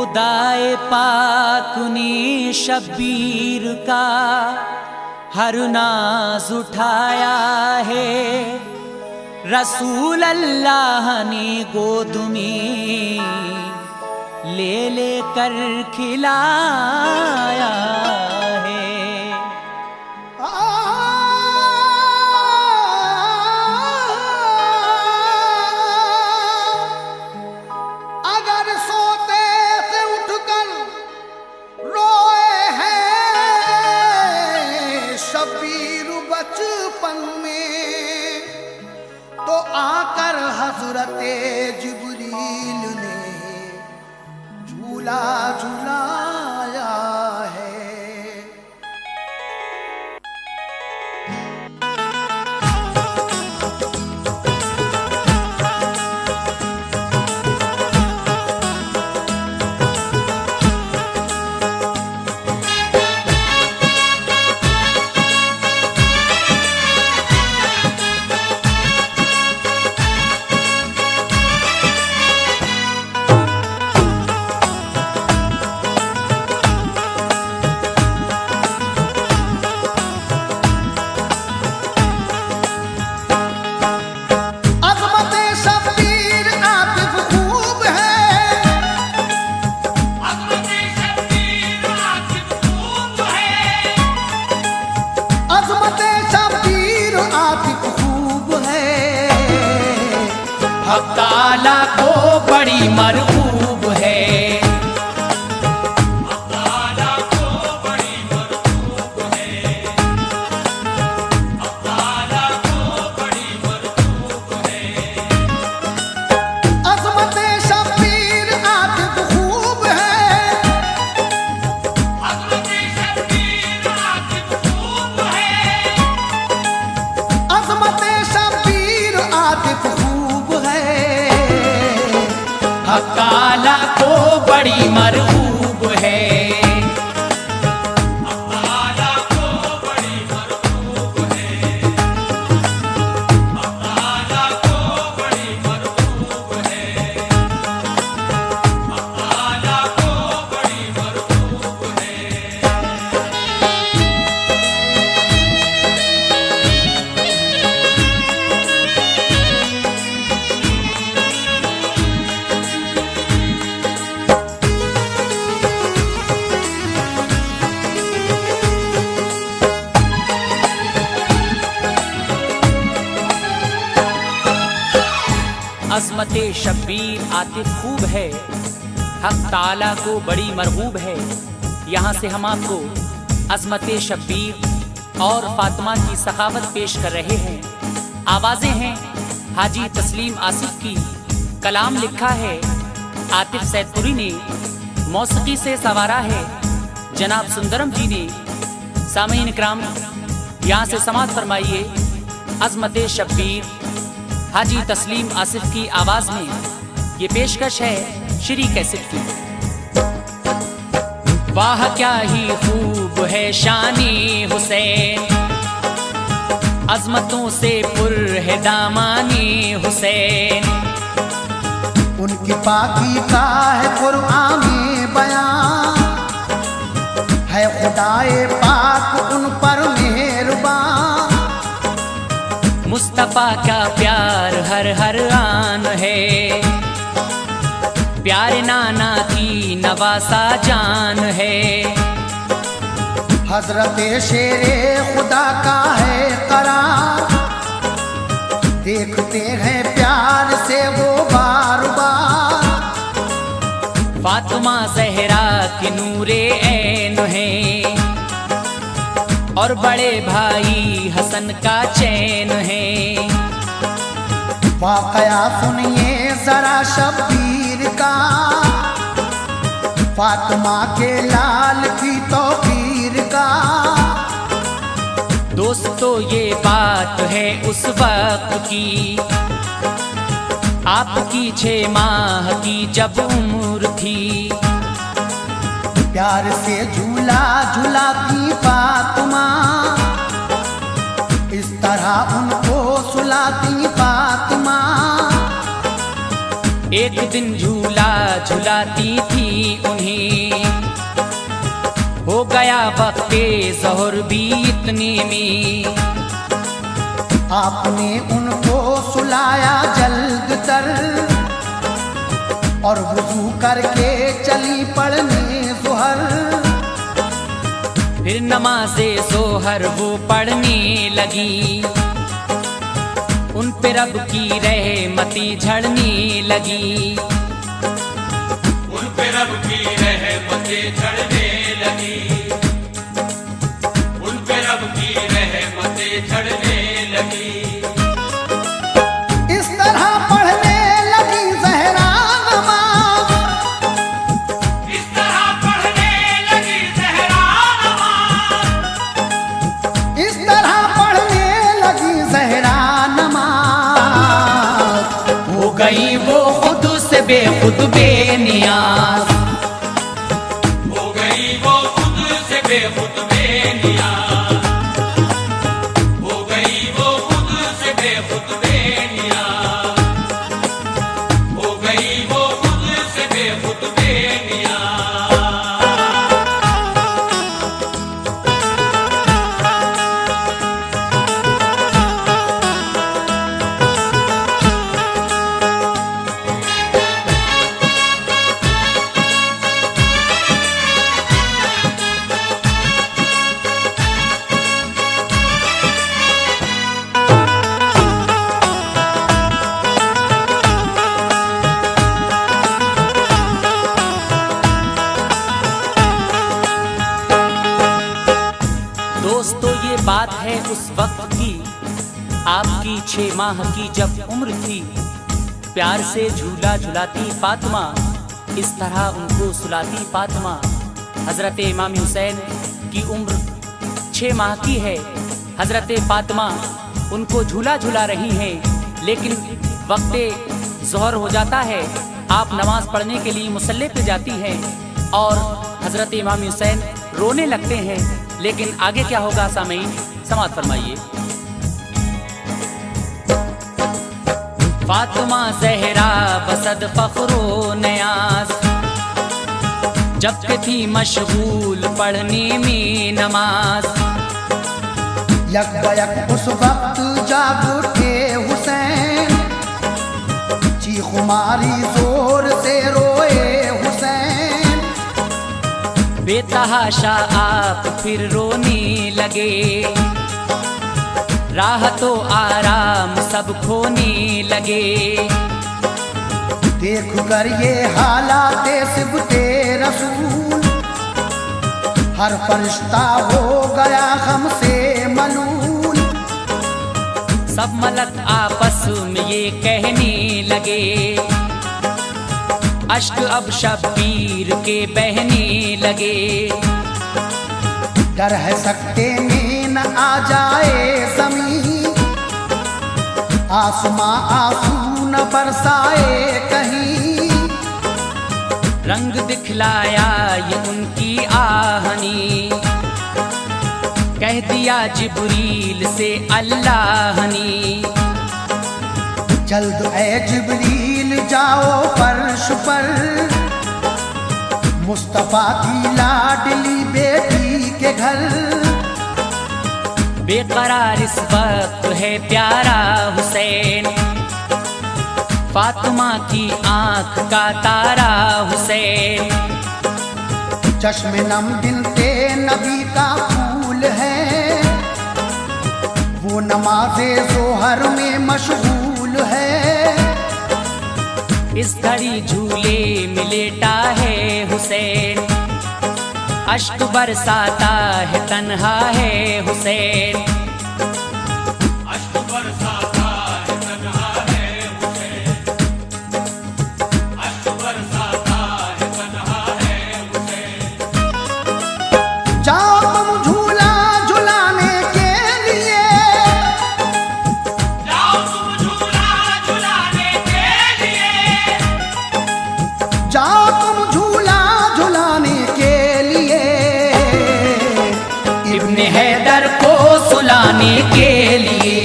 खुदाए पाक ने शब्बीर का हर नाज उठाया है। रसूल अल्लाह ने गोद में ले लेकर खिलाया है। अगर सोते से उठकर रोए हैं शब्बीर बचपन में, तो आकर हजरते जिब्रील ने झूला झुलाया है। ताला को बड़ी मरहूब है। ताला को बड़ी मरहूब है। ताला को बड़ी मरहूब है। अज़मते शब्बीर आतिफ खूब है। अज़मते शब्बीर आतिफ खूब है। अज़मते शब्बीर आतिफ ताला को बड़ी मरहूब है। ताला को बड़ी मरहूब है। ताला को बड़ी मरहूब है। ताला को बड़ी मरहूब है। अज़मते शब्बीर आतिफ खूब है, हक ताला को बड़ी मरहूब है। यहाँ से हम आपको अज़मते शब्बीर और फातिमा की सखावत पेश कर रहे हैं। आवाज़ें हैं हाजी तस्लीम आसिफ की, कलाम लिखा है आतिफ सैदपुरी ने, मौसीकी से सवारा है जनाब सुंदरम जी ने। सामीन इकराम, यहाँ से समाअत फरमाइए अज़मते शब्बीर हाजी तस्लीम आसिफ की आवाज में। ये पेशकश है श्री कैसेट की। वाह क्या ही खूब है शानी हुसैन, अजमतों से पुर है दामानी हुसैन। उनकी पाकी का है कुरान में बयान, है खुदाए पाक उन पर मेहरबान। मुस्तफा का प्यार हर हर आन है, प्यारे नाना की नवासा जान है। हजरते शेरे खुदा का है करार, देखते हैं प्यार से वो बार बार। फातिमा ज़हरा के नूरे ऐन है, और बड़े भाई हसन का चैन है। वाकया सुनिए जरा शब्बीर का, फातिमा के लाल की तौकीर का। दोस्तों ये बात है उस वक्त की, आपकी 6 माह की जब उम्र थी। प्यार से झूला झुलाती फातिमा, इस तरह उनको सुलाती फातिमा। एक दिन झूला झुलाती थी उन्हीं, हो गया वक्ते ज़ोहर भी इतने में। आपने उनको सुलाया जल्द तर और वुजू करके चली पढ़ने ज़ोहर। फिर नमाज़े ज़ोहर वो पढ़ने लगी, उन पे रब की रहमती झड़ने लगी, उन पे रब की रहमतें झड़ने लगी, उन पे रब की रहमतें झड़ने लगी। इस तरह पढ़ने लगी ज़हरा नमाज़, इस तरह पढ़ने लगी ज़हरा नमाज़, इस तरह पढ़ने लगी ज़हरा नमाज़। हो गई वो खुद से बेखुद बेनियाज, हो गई वो खुद से बेखुद बेनियाज, हो गई वो खुद से बेखुद बेनियाज, हो गई वो खुद से बेखुद बेनियाज। दोस्तों ये बात है उस वक्त की, आपकी 6 माह की जब उम्र थी। प्यार से झूला झुलाती फातिमा, इस तरह उनको सुलाती फातिमा। हजरत इमाम हुसैन की उम्र 6 माह की है, हजरत फातिमा उनको झूला झुला रही हैं, लेकिन वक्ते ज़ोहर हो जाता है, आप नमाज पढ़ने के लिए मुसल्ले पे जाती हैं और हजरत इमाम हुसैन रोने लगते हैं। लेकिन आगे क्या होगा सामीन, समाअत फरमाइए। फातिमा ज़हरा बसद फ़ख्रो नयाज, जब के थी मशगूल पढ़ने में नमाज। यक बयक उस वक्त जाग उठे हुसैन, चीख मारी जोर से रोए हुसैन। बेतहाशा आप फिर रोने लगे, राहतो आराम सब खोने लगे। देख कर ये हालात सिबते रसूल, हर फरिश्ता हो गया गम से मलूल। सब मलक आपस में ये कहने लगे, अश्क अब शब्बीर के बहने लगे। डर है सकते में न आ जाए ज़मीं, आसमां आंसू न बरसाए कहीं। रंग दिखलाया ये उनकी आहनी, कह दिया जिब्रील से अल्लाह ने। जल्द ए जिब्रील जाओ फर्श पर, मुस्तफा की लाडली बेटी के घर। बेकरार इस वक्त है प्यारा हुसैन, फातिमा की आंख का तारा हुसैन। चश्मे नम बिनते नबी का फूल है, वो नमाज़े ज़ोहर में मशगूल है। इस घड़ी झूले में लेटा है हुसैन, अश्क बरसाता है तन्हा है हुसैन। अश्क बरसाता है तन्हा है हुसैन, अश्क बरसाता है तन्हा है हुसैन। जाओ तुम झूला झुलाने के लिए, जाओ तुम झूला झुलाने के लिए, जाओ तुम झूला झुलाने के लिए। इब्ने हैदर को सुलाने के लिए,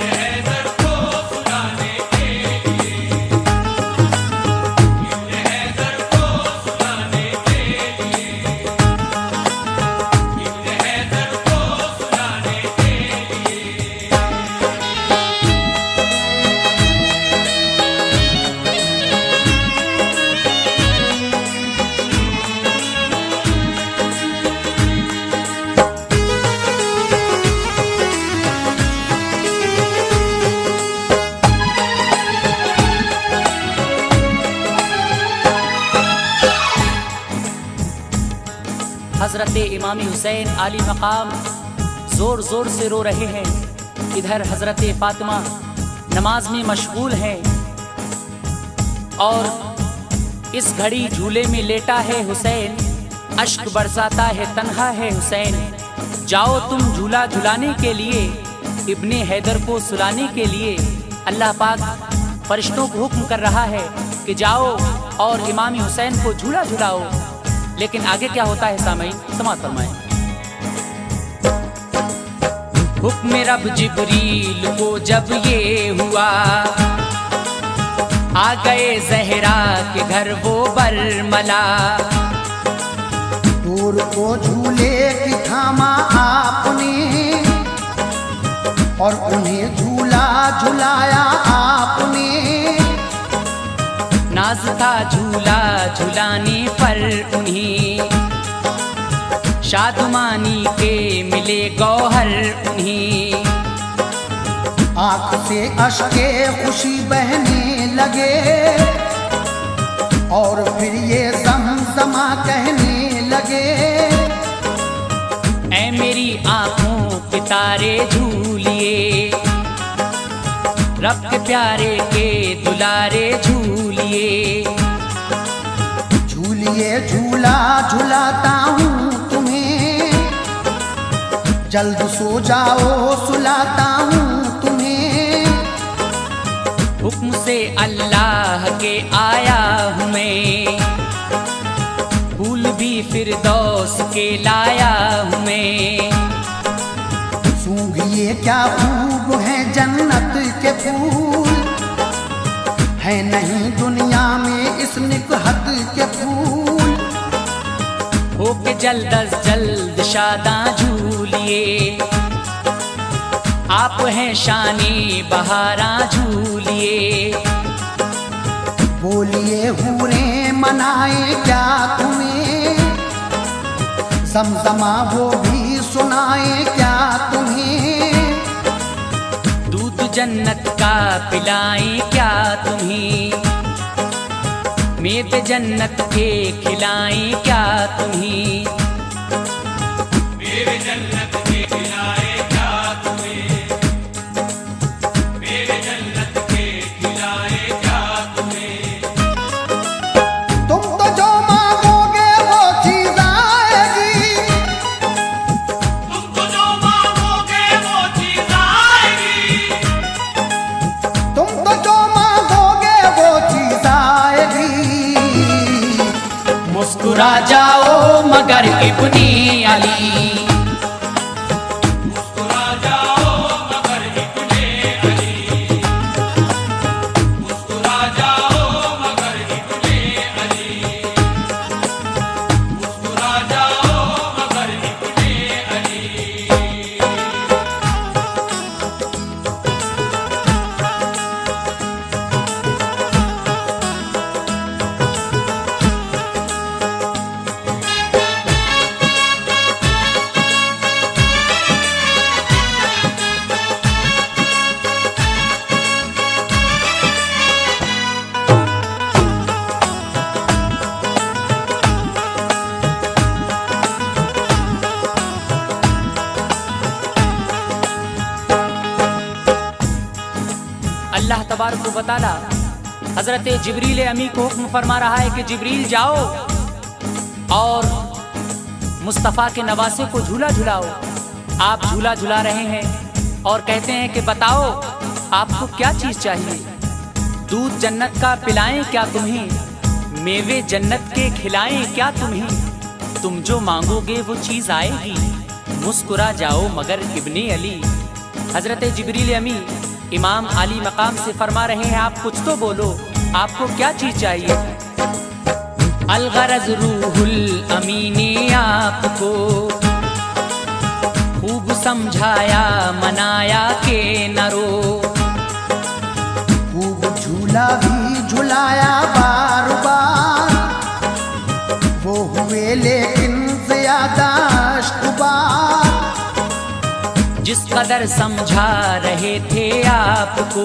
हैदर को सुलाने के लिए, हज़रत इमाम हुसैन आली मकाम ज़ोर ज़ोर से रो रहे हैं। इधर हज़रत फ़ातिमा नमाज में मशगूल हैं और इस घड़ी झूले में लेटा है हुसैन, अश्क बरसाता है, तन्हा है हुसैन। जाओ तुम झूला झुलाने के लिए, इब्ने हैदर को सुलाने के लिए। अल्लाह पाक फरिश्तों को हुक्म कर रहा है कि जाओ और इमाम हुसैन को झूला झुलाओ। लेकिन आगे क्या होता है सामईन, समाअत फरमाएं। हुक्म रब जिब्रील को जब ये हुआ, आ गए ज़हरा के घर वो बरमला। दूर को झूले की थामा आपने और उन्हें झूला झुलाया आपने। नाज था झूला झुलाने पर उन्हें, शादमानी के मिले गौहर उन्हें। आँख से अश्के खुशी बहने लगे और फिर ये ज़मज़मा कहने लगे। ऐ मेरी आँखों के तारे झूलिए, रब के प्यारे के दुलारे झूलिए। झूलिए झूला झुलाता हूँ तुम्हें, जल्द सो जाओ सुलाता हूँ तुम्हें। हुक्म से अल्लाह के आया हूँ मैं, फूल भी फिरदौस के लाया हूँ मैं। सूंघिए क्या खूब है जन्नत के फूल, है नहीं दुनिया में इस निकहत के फूल। हो के जल्द अज जल्द शादा झूलिए, आप हैं शानी बहारा झूलिए। बोलिए हूरें मनाए क्या तुम्हें, ज़मज़मा वो भी सुनाए क्या तुम्हें। दूध जन्नत का पिलाएं क्या तुम्हें, मेवे जन्नत के खिलाएं क्या तुम्हें। मेरे जन्नत के खिलाए क्या तुम्हें, मेरे जन्नत के खिलाए क्या तुम्हें। तुम तो जो मांगोगे वो चीज आएगी, तुमको जो मांगोगे वो चीज आएगी। तुम तो जो मांगोगे वो चीज आएगी। मुस्कुरा जाओ मगर इब्ने अली, मुस्कुरा जाओ मगर इब्ने अली, मुस्कुरा जाओ मगर इब्ने अली, मुस्कुरा जाओ मगर इब्ने अली। अल्लाह तबारक व तआला हज़रत जिब्रील अमी को हुक्म फरमा रहा है कि जिब्रील जाओ और मुस्तफ़ा के नवासे को झूला झुलाओ। आप झूला झुला रहे हैं और कहते हैं कि बताओ आपको क्या चीज़ चाहिए। दूध जन्नत का पिलाएं क्या तुम्हें, मेवे जन्नत के खिलाएं क्या तुम्हें। तुम जो मांगोगे वो चीज़ आएगी, मुस्कुरा जाओ मगर इब्ने अली। हज़रत जिब्रील अमी इमाम आली मकाम से फरमा रहे हैं आप कुछ तो बोलो, आपको क्या चीज़ चाहिए। अलगरज रूहुल अमी ने आपको खूब समझाया मनाया के न रो। खूब झूला भी झुलाया बार बार, वो हुए लेकिन ज्यादा अश्कबार। जिस कदर समझा रहे थे आपको,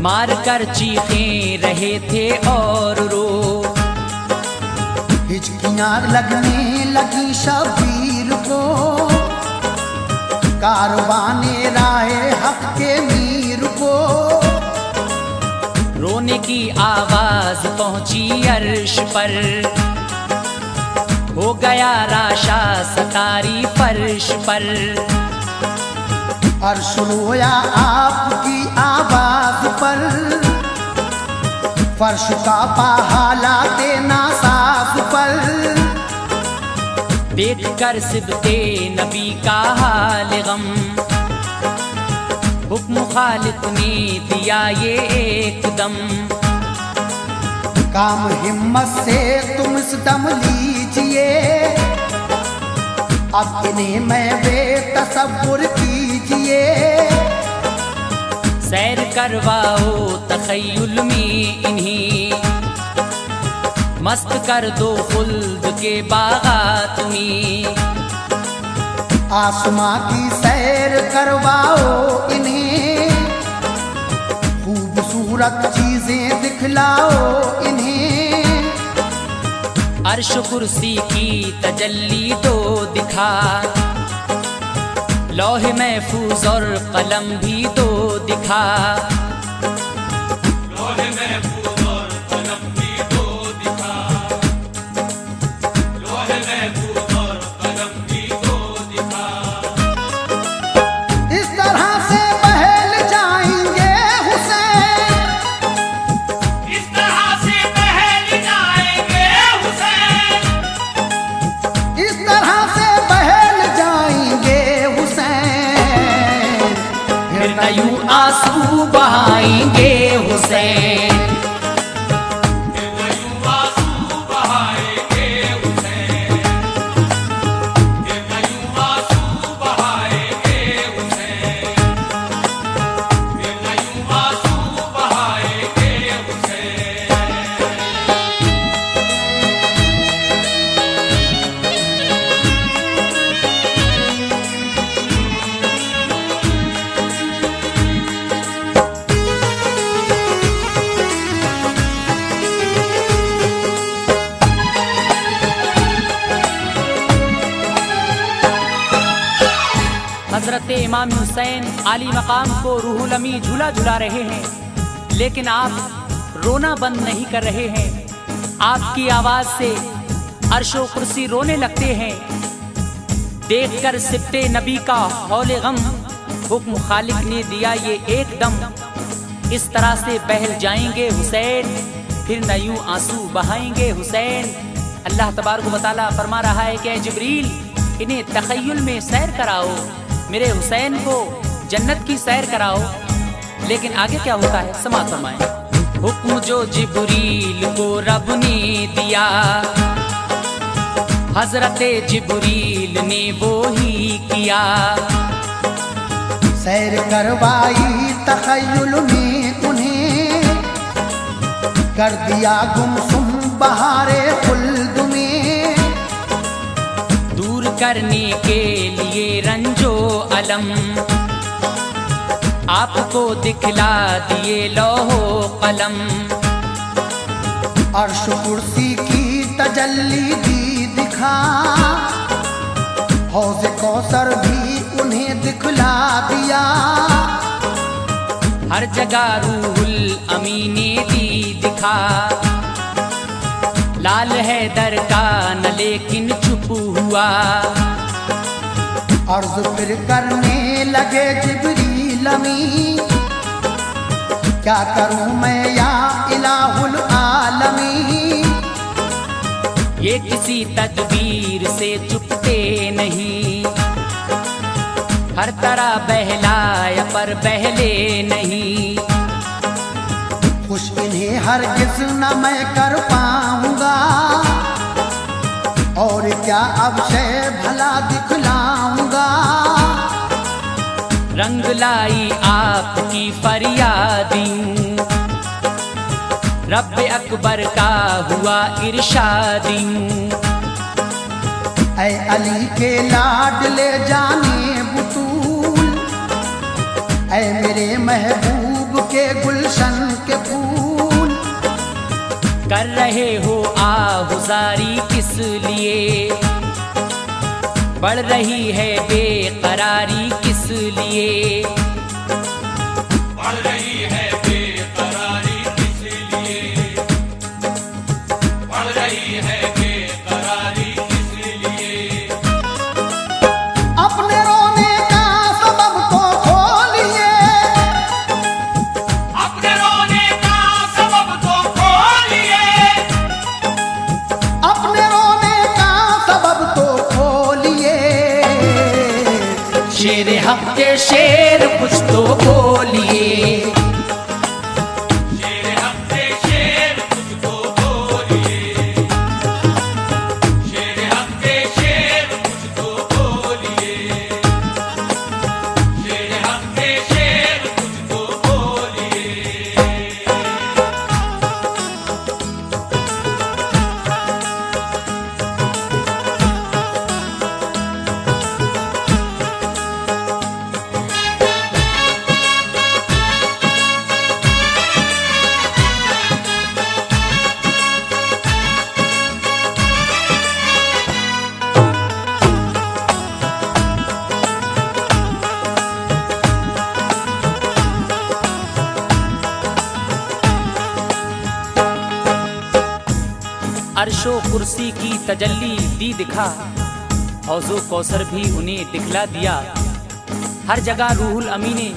मार कर चीखें रहे थे और रो। हिचकियां लगने लगी शबीर को, कारवाने राहे हक के मीर को। रोने की आवाज पहुंची अर्श पर, हो गया राशा सतारी फर्श पर। अर्श रोया आपकी आवाज पर, फर्श का पहाला देना साफ पर। देख कर सिबते नबी का हाल गम, हुक्म खालिक ने दिया ये एकदम। काम हिम्मत से तुम इस दम लीजिए, अब इन्हें मैं बेतसव्वुर कीजिए। सैर करवाओ तखय्युल में इन्हीं, मस्त कर दो खुल्द के बागात में। आसमां की सैर करवाओ इन्हें, खूबसूरत चीजें दिखलाओ इन्हें। अर्श कुर्सी की तजल्ली दो दिखा, लौह महफूज और कलम भी दो दिखा। लोहे महफूज और कलम भी दो दिखा, लोहे महफूज और कलम भी दो दिखा। इस तरह से बहल जाएंगे हुसैन, इस तरह से बहल जाएंगे हुसैन, इस तरह से बहल जाएंगे हुसैन। फिर न यूं आंसू बहाएंगे हुसैन। आंसू बहाएंगे हुसैन, आंसू बहाएंगे हुसैन, आंसू बहाएंगे हुसैन। हजरत इमाम हुसैन आली मकाम को रूहुल अमी झूला झुला रहे हैं, लेकिन आप रोना बंद नहीं कर रहे हैं। आपकी आवाज से अर्शो कुर्सी रोने लगते हैं। देखकर सिबते नबी का हौले गम, हुक्म खालिक ने दिया ये एकदम। इस तरह से बहल जाएंगे हुसैन, फिर न यूं आंसू बहाएंगे हुसैन। अल्लाह तबारक व तआला फरमा रहा है कि जिब्रील इन्हें तखय्युल में सैर कराओ, मेरे हुसैन को जन्नत की सैर कराओ। लेकिन आगे क्या होता है समाअत फरमाएं। हुक्म जो जिब्रील को रब ने दिया, हजरत जिब्रील ने वो ही किया। सैर करवाई तखय्युल में उन्हें, कर दिया गुमसुम बहारे खुल्द में। दूर करने के लिए रंजो अलम, आपको दिखला दिए लौहो कलम। अर्श कुर्सी की तजल्ली दी दिखा, हौज़ कौसर भी उन्हें दिखला दिया। हर जगह रूहुल अमी ने दी दिखा, लाल है दर का न लेकिन चुप हुआ। अर्ज फिर करने लगे जिब्रील अमी, क्या करूं मैं या इलाहुल आलमी। ये किसी तदबीर से चुपते नहीं, हर तरह बहलाया पर बहले नहीं। खुश इन्हें हरगिज़ न मैं कर पाऊंगा, और क्या अब शय भला दिखलाऊंगा। रंग लाई आपकी फरियादियों, रब अकबर का हुआ इरशादियों। ऐ अली के लाडले जाने बुतूल, ऐ मेरे महबूब के गुलशन के फूल। कर रहे हो आहुजारी किस लिए, बढ़ रही है बेकरारी किस लिए, बढ़ रही है बेकरारी किस लिए, बढ़ रही है बेकरारी किस लिए। अपने रोने का सबब तो खोलिए, अपने रोने का सबब तो खोलिए, अपने रोने का सबब तो खोलिए। शेर हक के शेर कुछ तो बोलिए, शेर हक के शेर कुछ तो बोलिए, शेर हक के शेर कुछ तो बोलिए, शेर हक के शेर कुछ तो बोलिए। अर्शो कुर्सी की तजल्ली दी दिखा, हौजो कौसर भी उन्हें दिखला दिया। हर जगह रूहुल अमी ने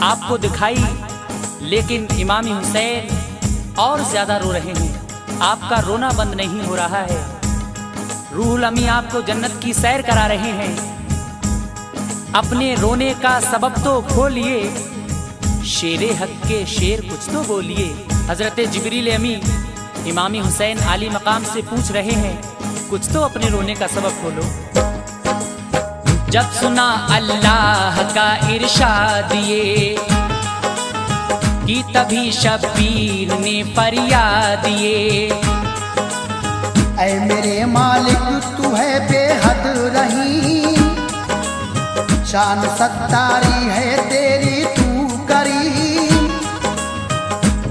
आपको दिखाई, लेकिन इमाम हुसैन और ज्यादा रो रहे हैं। आपका रोना बंद नहीं हो रहा है। रूहुल अमी आपको जन्नत की सैर करा रहे हैं। अपने रोने का सबब तो खोलिए, शेरे हक के शेर कुछ तो बोलिए। हजरत जिब्रील अमी इमामी हुसैन आली मकाम से पूछ रहे हैं, कुछ तो अपने रोने का सबब खोलो। जब सुना अल्लाह का इरशाद ये, कि तभी शब्बीर ने फरियाद ये, ऐ मेरे मालिक तू है बेहद रही, शान सत्तारी है तेरी तू करीम।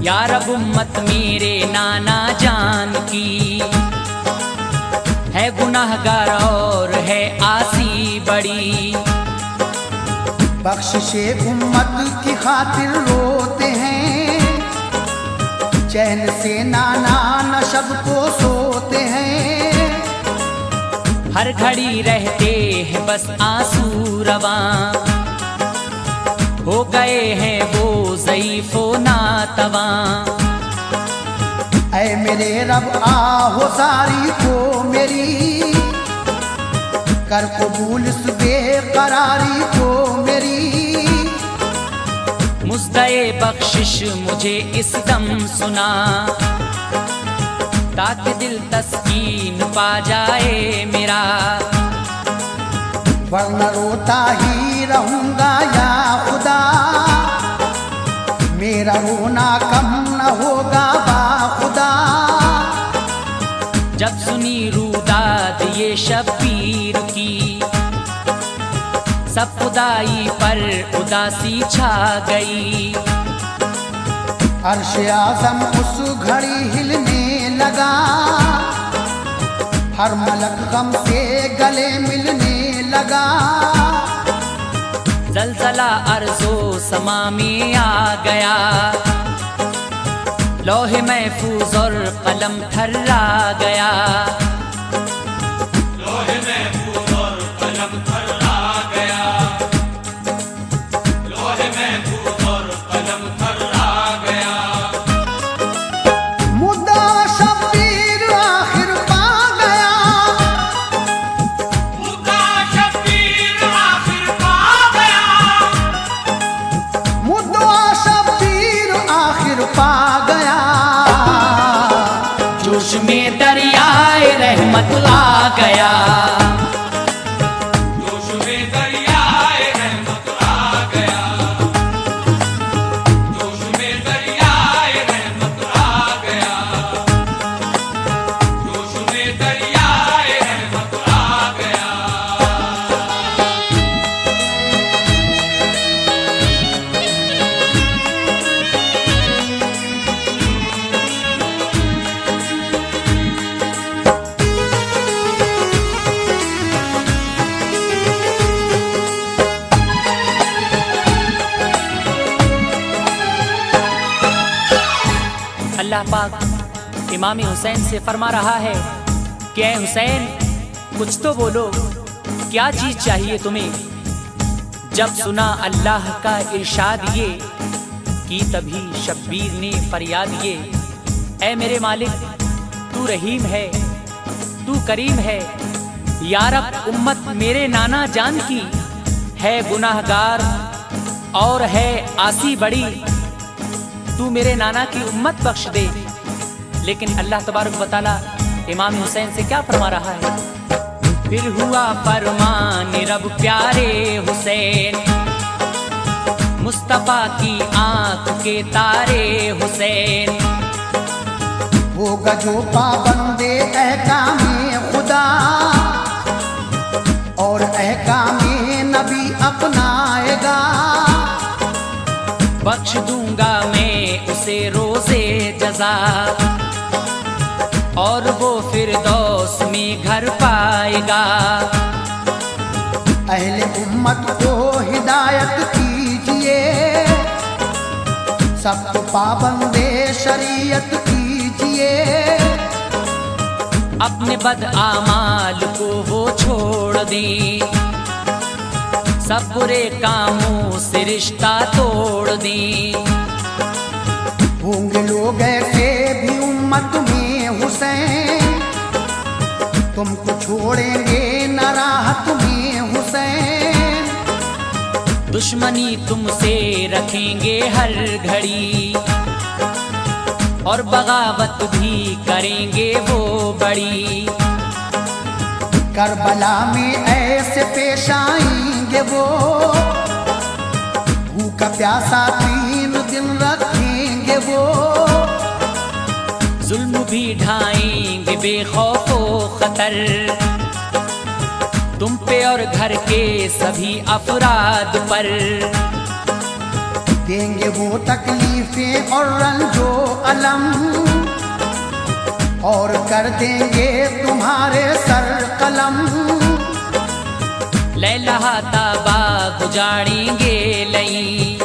या रब उम्मत मेरे नाना जान की, है गुनाहगार और है आसी बड़ी। बख्शिशे उम्मत की खातिर रोते हैं, चैन से नाना नशब को सोते हैं। हर घड़ी रहते हैं बस आंसू रवां, हो गए हैं वो ज़ईफ़ो नातवां। ऐ मेरे रब आहो सारी को मेरी, कर कबूल इस बेकरारी को मेरी। मुज़्दए बख्शिश मुझे इस दम सुना, ताकि दिल तस्कीन पा जाए मेरा। वरना रोता ही रहूंगा या खुदा, मेरा रोना कम न होगा बाखुदा। जब सुनी रूदाद ये शब्बीर की, सब खुदाई पर उदासी छा गई। अर्श आज़म उस घड़ी हिलने लगा, हर मलक गम से गले मिलने लगा। ज़लज़ला अर्ज़ो समा में आ गया, लौहे महफूज और कलम थर्रा गया। लोहे महफूज और कलम थर्रा गया, लोहे महफूज और कलम थर्रा गया। मुद्दा शब्बीर आखिर पा गया, मुद्दा शब्बीर आखिर पा गया, मुद्दा शब्बीर आखिर पा गया। जोश में दरियाए रहमत आ गया, जोश में दरियाए रहमत आ गया, जोश में दरियाए रहमत आ गया, जोश में दरियाए रहमत आ गया। अल्लाह पाक इमाम हुसैन से फरमा रहा है कि ऐ हुसैन, कुछ तो बोलो, क्या चीज चाहिए तुम्हें। जब सुना अल्लाह का इरशाद ये की, तभी शब्बीर ने फरियाद ये, ऐ मेरे मालिक, तू रहीम है, तू करीम है। या रब, उम्मत मेरे नाना जान की है गुनाहगार और है आसी बड़ी, तू मेरे नाना की उम्मत बख्श दे। लेकिन अल्लाह तबारक व तआला इमाम हुसैन से क्या फरमा रहा है। फिर हुआ फरमान रब प्यारे हुसैन, मुस्तफा की आंख के तारे हुसैन। होगा जो पाबंदे अहकामे खुदा और अहकामे नबी अपनाएगा, बख्श दूंगा मैं उसे रोज़े जज़ा, और वो फिरदौस में घर पाएगा। अहले उम्मत को हिदायत कीजिए, सबको पाबंदे शरीयत कीजिए। अपने बद आमाल को वो छोड़ दें, सब बुरे कामों से रिश्ता तोड़ दें। होंगे लोग ऐसे भी उम्मत में हुसैन, तुमको छोड़ेंगे न राहत में हुसैन। दुश्मनी तुमसे रखेंगे हर घड़ी, और बगावत भी करेंगे वो बड़ी। करबला में ऐसे पेश आएंगे वो, भूखा प्यासा 3 दिन रखेंगे वो। जुल्म भी ढाएंगे बेखौफो खतर, तुम पे और घर के सभी अफराद पर। देंगे वो तकलीफें और रंजो अलम, और कर देंगे तुम्हारे सर कलम। लैला ताबा गुजारेंगे लई,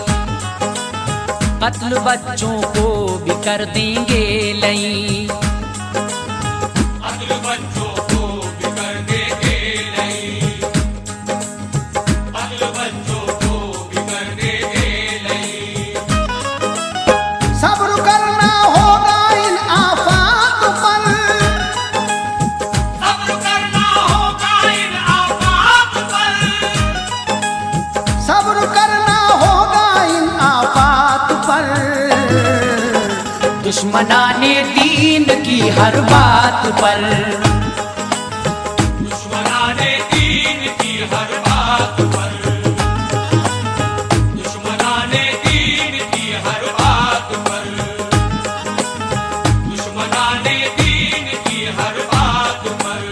कत्ल बच्चों को भी कर देंगे लई। अदल बच्चों को भी कर देंगे नहीं, अदल बच्चों को भी कर देंगे नहीं। सब्र करना होगा इन आफात पर, सब्र करना होगा इन आफात पर, सब्र करना होगा इन आफात पर। दुश्मनाने दीन की हर बात पर, दुश्मनाने दीन की हर बात पर, दुश्मनाने दीन की हर बात पर, दुश्मनाने दीन की हर बात पर।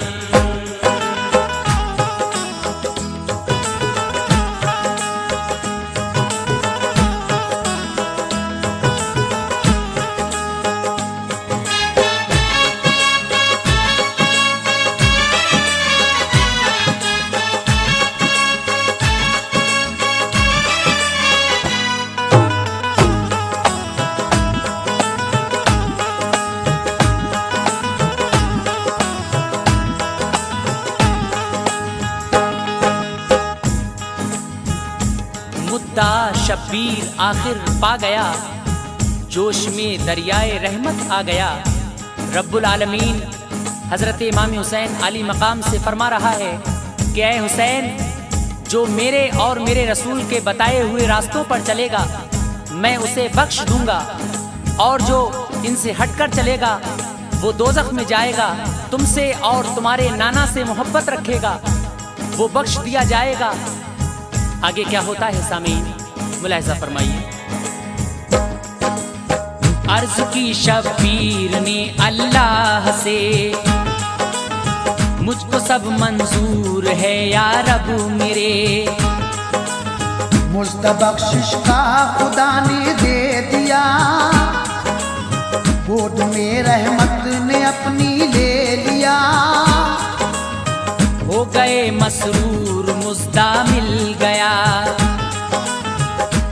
मुद्दा शब्बीर आखिर पा गया, जोश में दरियाए रहमत आ गया। रब्बुल आलमीन हजरत इमाम हुसैन आली मकाम से फरमा रहा है कि ऐ हुसैन, जो मेरे और मेरे रसूल के बताए हुए रास्तों पर चलेगा मैं उसे बख्श दूंगा, और जो इनसे हटकर चलेगा वो दोज़ख में जाएगा। तुमसे और तुम्हारे नाना से मोहब्बत रखेगा वो बख्श दिया जाएगा। आगे क्या होता है सामीन, मुलाहिज़ा फरमाइए। अर्ज की शब्बीर ने अल्लाह से, मुझको सब मंजूर है या रब मेरे। मुस्तबख्शिश का खुदा ने दे दिया, गोद में रहमत ने अपनी ले लिया। हो गए मसरूर मुज्दा मिल गया,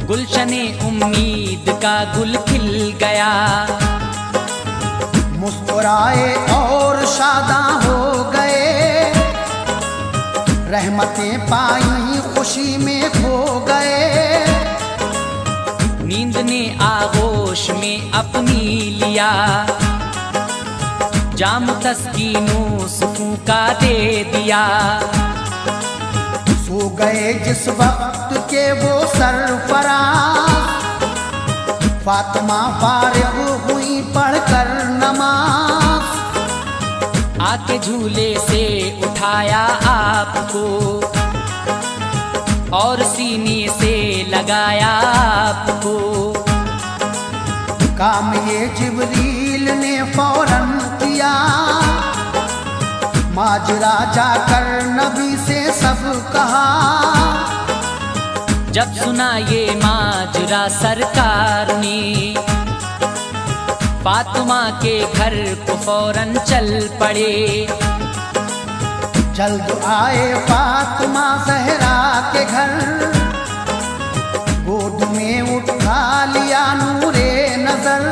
गुलशने उम्मीद का गुल खिल गया। मुस्कुराए और शादा हो गए, रहमतें पाई खुशी में खो गए। नींद ने आगोश में अपनी लिया, जाम तस्कीनो सुकून का दे दिया। सो गए जिस वक्त के वो सरफराज, फातिमा फारिग हुई पढ़कर नमाज। आके झूले से उठाया आपको और सीने से लगाया आपको। काम ये जिब्रील ने फौरन किया, माजरा जाकर नबी से सब कहा। जब सुना ये माजरा सरकार ने, फातिमा के घर को फौरन चल पड़े। जल्द आए फातिमा ज़हरा के घर, गोद में उठा लिया नूरे नजर।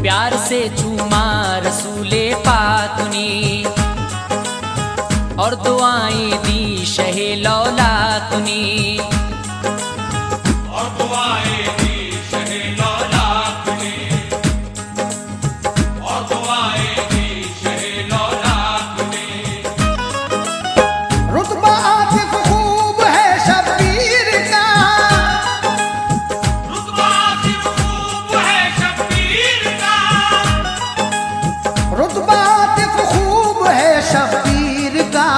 प्यार से चूमा रसूले पाक ने और दुआएं दी शहे लौलाक ने। और दुआएं दी शहे लौलाक ने, और दुआएं दी शहे लौलाक ने। रुतबा आतिफ खूब है शब्बीर का, रुतबा आतिफ खूब है शब्बीर का, रुतबा आतिफ खूब है शब्बीर का।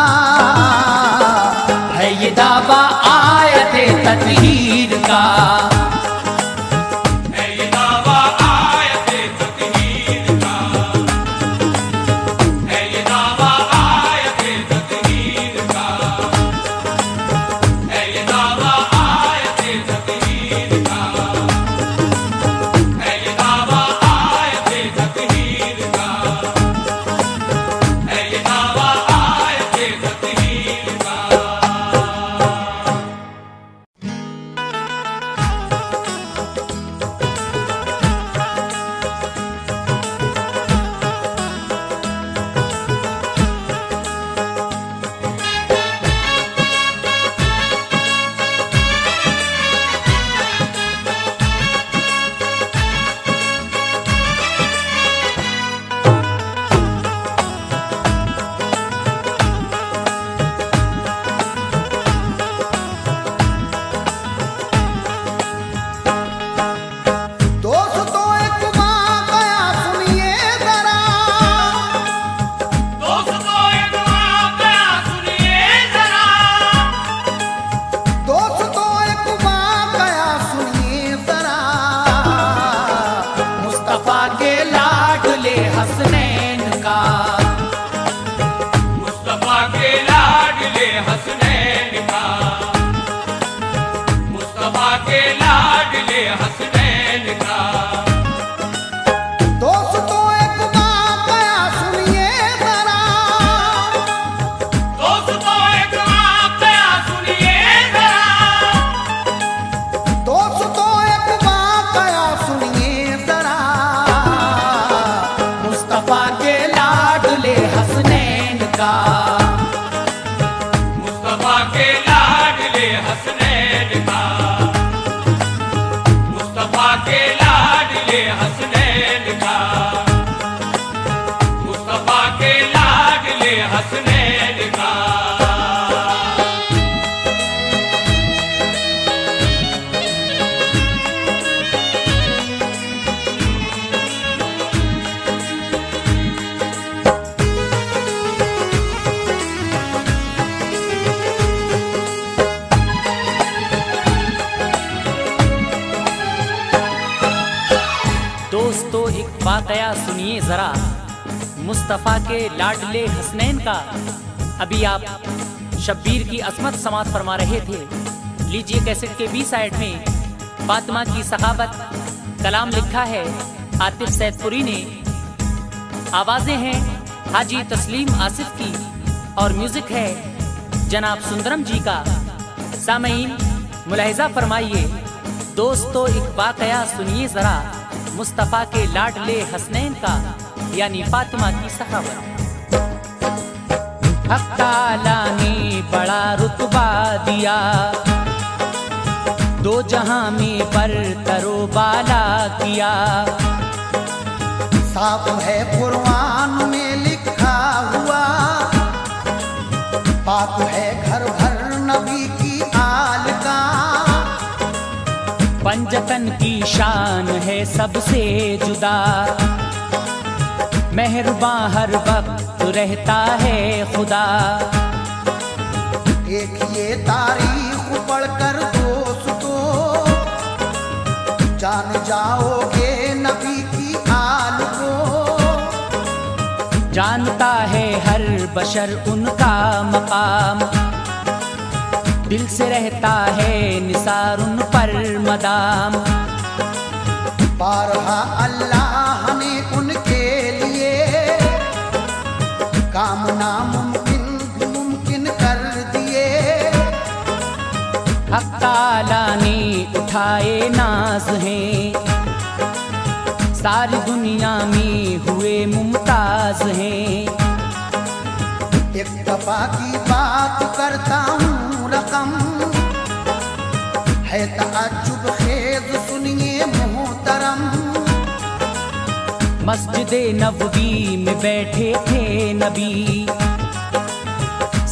है ये दावा आयते तत्हीर का, है ये दावा आयते तत्हीर का, है ये दावा आयते तत्हीर का, है ये दावा आयते तत्हीर का, है ये दावा आयते तत्हीर का, है ये दावा आयते तत्हीर का। दोस्तों एक बात आया सुनिए जरा, दोस्तों एक वाक़या सुनिए जरा, दोस्तों एक बात आया सुनिए जरा। मुस्तफा के लाडले हसनैन का, मुस्तफा के लाडले हसनैन का, मुस्तफा के लाडले हसनैन का। दोस्तों एक बात आया सुनिए जरा, दोस्तों एक वाक़या सुनिए जरा, दोस्तों एक बात आया सुनिए जरा। मुस्तफा के लाडले हसनैन का, मुस्तफा के लाडले हसनैन का, मुस्तफा के लाडले हसनैन का, मुस्तफा के लाडले हसनैन का। दोस्तों एक वाकया सुनिए जरा, मुस्तफा के लाडले हसनैन का। अभी आप शब्बीर की असमत समात फरमा रहे थे। लीजिए कैसेट के बी साइड में फातिमा की सखावत कलाम लिखा है आतिफ सैदपुरी ने। आवाजें हैं हाजी तस्लीम आसिफ की और म्यूजिक है जनाब सुंदरम जी का। सामईन मुलाहिजा फरमाइए, दोस्तों एक वाकया सुनिए जरा, मुस्तफ़ा के लाडले हसनैन का यानी फातिमा की सखावत। हक ताला ने बड़ा रुतबा दिया, दो जहां में बरतरो बाला किया। साफ है कुरान में लिखा हुआ, पाक है घर भर नबी की आल का। पंजतन की शान है सबसे जुदा, मेहरबां हर वक्त रहता है खुदा। देखिए तारीख पढ़कर दोस्तों, जान जाओगे नबी की आल को। जानता है हर बशर उनका मकाम, दिल से रहता है निसार उन पर मदाम। बारहा अल्लाह ने उनके लिए काम नामुमकिन भी मुमकिन कर दिए। हक ताला ने उठाए नाज हैं, सारी दुनिया में हुए मुमताज हैं। एक दफा की बात करता हूँ रकम, है ताज्जुब खेज सुनिए मोहतरम। मस्जिद नबवी में बैठे थे नबी,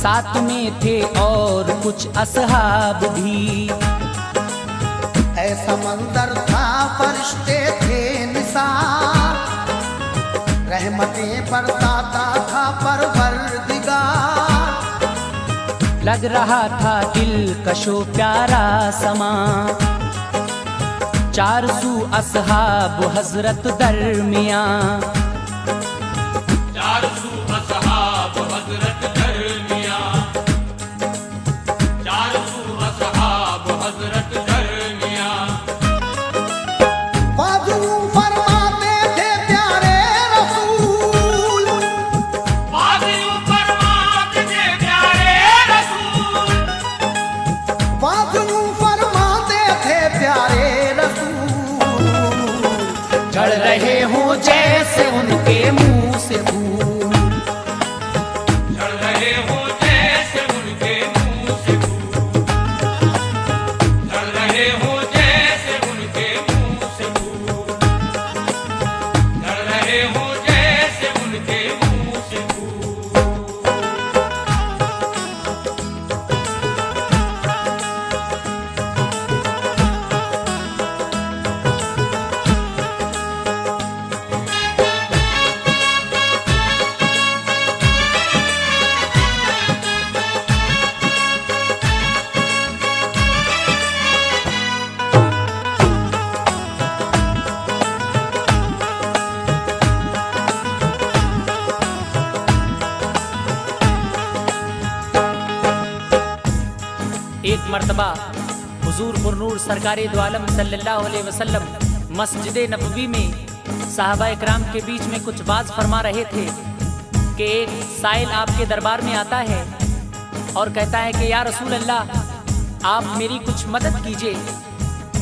साथ में थे और कुछ असहाब भी। ऐसा मंजर था फरिश्ते थे निसार, रहमतें बरसाता था परवरदिगार। लग रहा था दिल कशो प्यारा समा, चार सू असहाब हजरत दरमिया। चार सू असहाब हजरत दरमिया, चार सू असहाब हजरत दरमिया। बाजू फरमाते थे प्यारे रसूल, बाजू फरमाते थे प्यारे रसूल, बाजू फरमाते थे प्यारे रसूल। झड़ रहे हो जैसे उनके मुंह से फूल, झड़ रहे हो जैसे उनके मुंह से फूल, झड़ रहे हो जैसे उनके मुंह से फूल, झड़ रहे हो जैसे उनके मुंह से फूल। एक मर्तबा हुजूर पुरनूर सरकारे दो आलम सल्लल्लाहु अलैहि वसल्लम मस्जिद नबवी में साहबा इकराम के बीच में कुछ बात फरमा रहे थे कि एक साइल आपके दरबार में आता है और कहता है कि या रसूल अल्लाह, आप मेरी कुछ मदद कीजिए।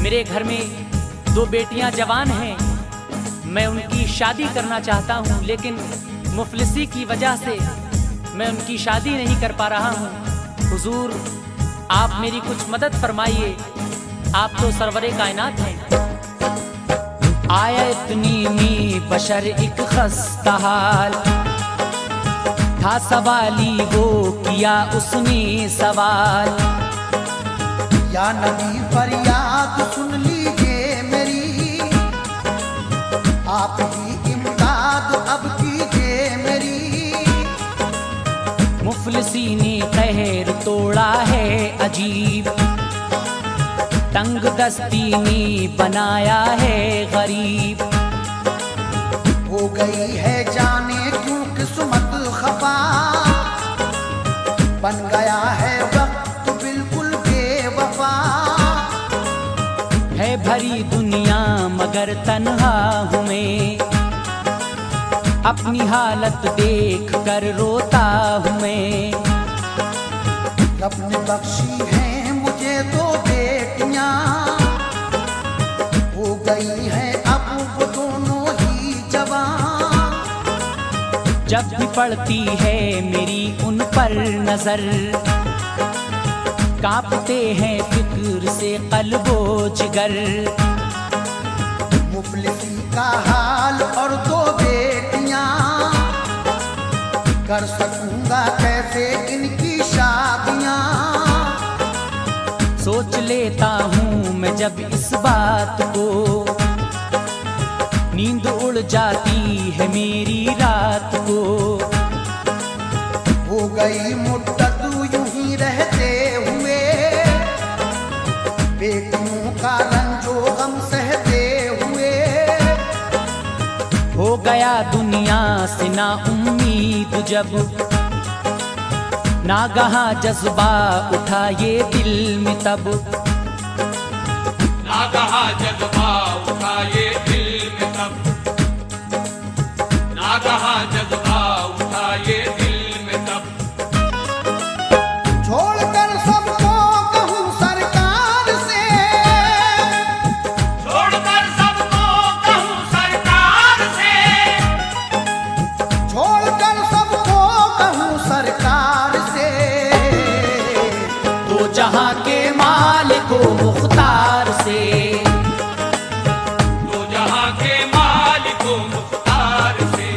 मेरे घर में दो बेटियां जवान हैं, मैं उनकी शादी करना चाहता हूं, लेकिन मुफलिसी की वजह से मैं उनकी शादी नहीं कर पा रहा हूं। हुजूर, आप मेरी कुछ मदद फरमाइए, आप तो सरवरे कायनात हैं। आया इतनी में बशर एक खस्ता हाल था, सवाली वो किया उसने सवाल। या नबी फरियाद सुन लीजिए मेरी, आप ही इमदाद अब कीजिए मेरी। मुफलिसी ने कहर तोड़ा है अजीब, तंग दस्ती ने बनाया है गरीब। हो गई है जाने क्यों किस्मत खफा, बन गया है वक्त बिल्कुल बेवफा। है भरी दुनिया मगर तन्हा हूँ मैं, अपनी हालत देख कर रोता हूँ मैं। रब ने बख्शी है मुझे दो बेटियां, हो गई है अब वो जब भी पड़ती है मेरी उन पर नजर, कांपते हैं फिक्र से कल्बो जिगर। मुफलिसी का हाल और दो बेटियां, कर सकूंगा कैसे इनकी शादियां। सोच लेता हूँ मैं जब इस बात को, नींद उड़ जाती है मेरी रात को। हो गई मुद्दत यूं ही रहते हुए, बेटियों का रंजो गम सहते हुए। हो गया दुनिया से ना उम्मीद जब, नागहां जज्बा उठा ये दिल में तब। नागहां जज्बा उठा ये दिल में तब, नागहां जज्बा उठा ये दिल में तब। छोड़कर सबको कहूँ सरकार से, छोड़कर सबको कहूँ सरकार से, छोड़कर सबको कहूँ सरकार से। तो जहां के मालिक को मुख्तार से, तो जहां के मालिक को मुख्तार से,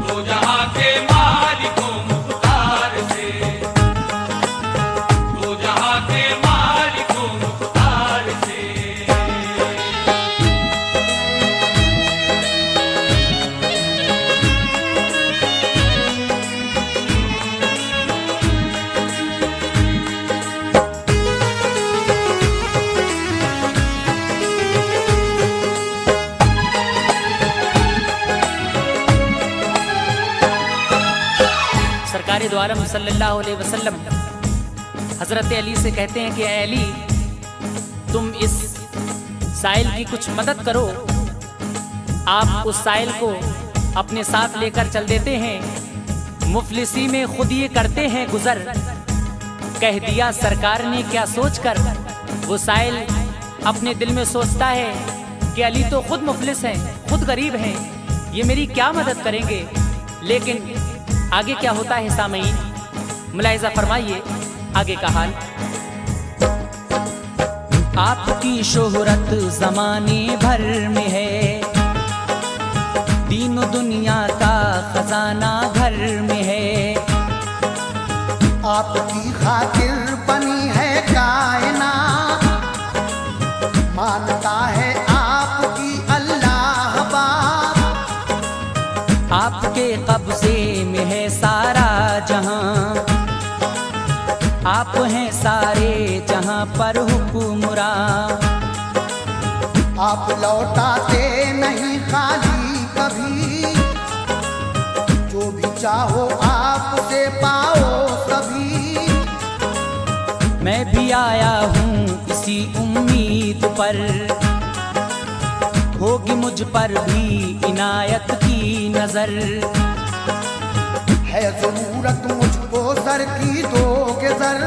तो जहां के मालिक को मुख्तार से, तो जहां के मालिक को मुख्तार से। सरकार दो आलम सल्लल्लाहु अलैहि वसल्लम हजरत अली से कहते हैं कि ऐ अली, तुम इस साइल की कुछ मदद करो। आप उस साइल को अपने साथ लेकर चल देते हैं, मुफलिसी में खुद ये करते हैं गुजर। कह दिया सरकार ने क्या सोचकर, वो साइल अपने दिल में सोचता है कि अली तो खुद मुफलिस हैं, खुद गरीब हैं, ये मेरी क्या मदद करेंगे। लेकिन आगे क्या होता है सामईन, मुलाहिजा फरमाइए आगे का हाल। आपकी शोहरत जमाने भर में है, दीनो दुनिया का खजाना घर में है। आपकी खातिर बनी है कायनात, मानता है आपकी अल्लाह बाप। आपके कब्जे में है सारा जहां, आप हैं सारे जहां पर हुक्मरां। आप लौटाते नहीं खाली कभी, जो भी चाहो आपसे पाओ सभी। मैं भी आया हूँ इसी उम्मीद पर, होगी मुझ पर भी इनायत की नजर। है जरूरत मुझको सर की दोगे सर,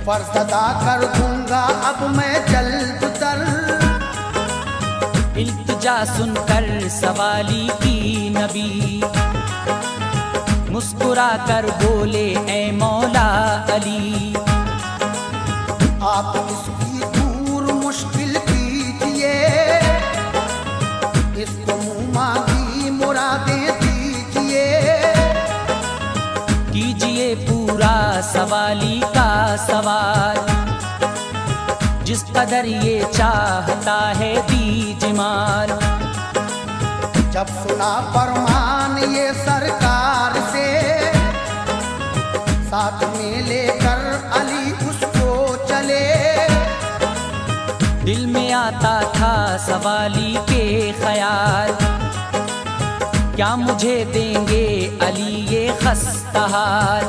फर्ज अदा कर दूंगा अब मैं जल्द तर। इल्तिजा सुनकर सवाली की नबी, मुस्कुरा कर बोले ऐ मौला अली। आप इसकी दूर मुश्किल कीजिए, इसको मुँह मांगी मुरादें दीजिए। कीजिए पूरा सवाली का सवाल, जिस कदर ये चाहता है दीजिए माल। जब सुना फरमान ये सरकार से, साथ में लेकर अली उसको चले। दिल में आता था सवाली के ख्याल, क्या मुझे देंगे अली ये खस्ता हाल।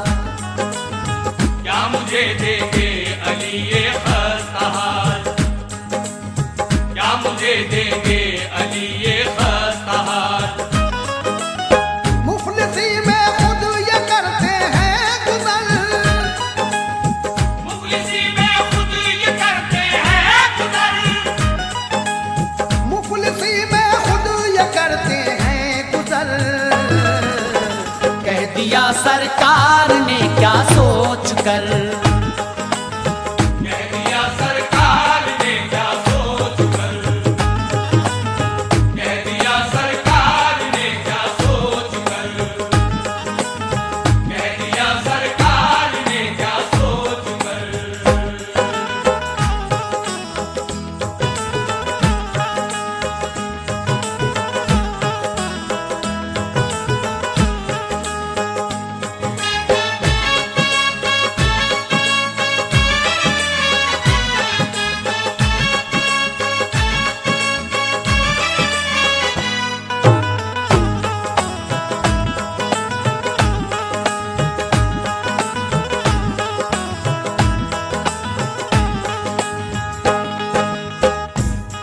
क्या मुझे देंगे अली ये खस्ता हाल, क्या मुझे देंगे अली ये खस्ता हाल। मुफलिसी में खुद ये करते हैं गुजर, मुफलिसी में खुद ये करते हैं गुजर, मुफलिसी में खुद ये करते हैं दिया सरकार ने क्या सोच कर, कह दिया सरकार ने क्या सोच कर, कह दिया सरकार ने क्या सोच कर, कह दिया सरकार ने क्या सोच कर।